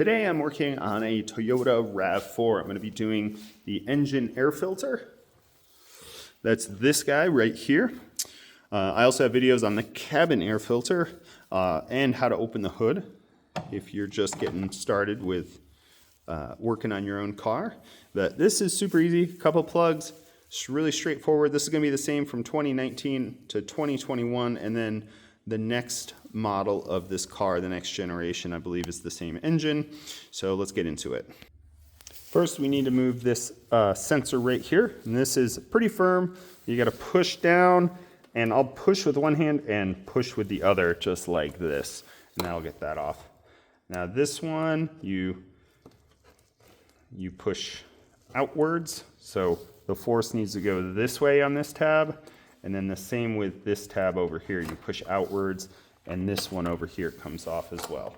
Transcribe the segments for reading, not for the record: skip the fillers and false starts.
Today I'm working on a Toyota RAV4. I'm going to be doing the engine air filter. That's this guy right here. I also have videos on the cabin air filter and how to open the hood if you're just getting started with working on your own car. But this is super easy, couple plugs, it's really straightforward. This is going to be the same from 2019 to 2021, and then the next model of this car, the next generation, I believe is the same engine. So let's get into it. First, we need to move this sensor right here, and this is pretty firm. You got to push down, and I'll push with one hand and push with the other, just like this, and that'll get that off. Now this one, you push outwards, so the force needs to go this way on this tab, and then the same with this tab over here. You push outwards, and this one over here comes off as well.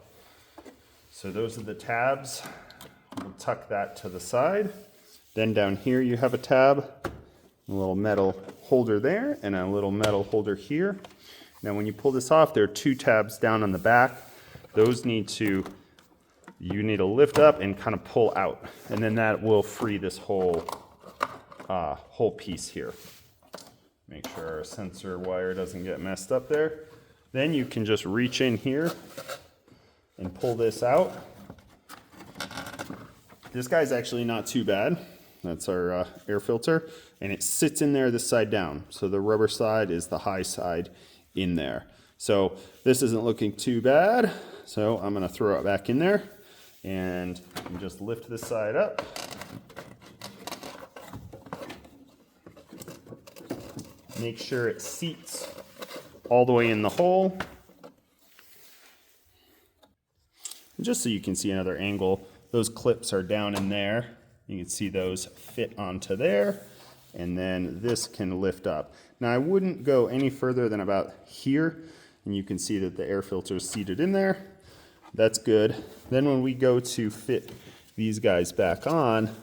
So those are the tabs. We'll tuck that to the side. Then down here you have a tab, a little metal holder there, and a little metal holder here. Now when you pull this off, there are two tabs down on the back. Those you need to lift up and kind of pull out, and then that will free this whole piece here. Make sure our sensor wire doesn't get messed up there. Then you can just reach in here and pull this out. This guy's actually not too bad. That's our air filter, and it sits in there this side down. So the rubber side is the high side in there. So this isn't looking too bad. So I'm gonna throw it back in there and just lift this side up. Make sure it seats all the way in the hole. And just so you can see another angle, those clips are down in there. You can see those fit onto there, and then this can lift up. Now I wouldn't go any further than about here, and you can see that the air filter is seated in there. That's good. Then when we go to fit these guys back on,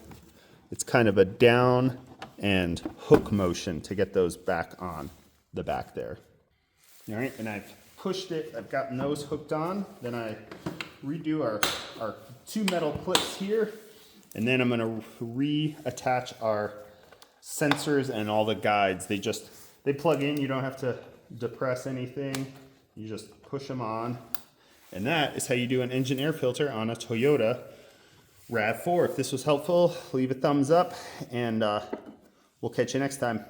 it's kind of a down and hook motion to get those back on the back there. All right, and I've pushed it, I've gotten those hooked on. Then I redo our two metal clips here, and then I'm gonna reattach our sensors and all the guides. They plug in, you don't have to depress anything. You just push them on. And that is how you do an engine air filter on a Toyota RAV4. If this was helpful, leave a thumbs up, and we'll catch you next time.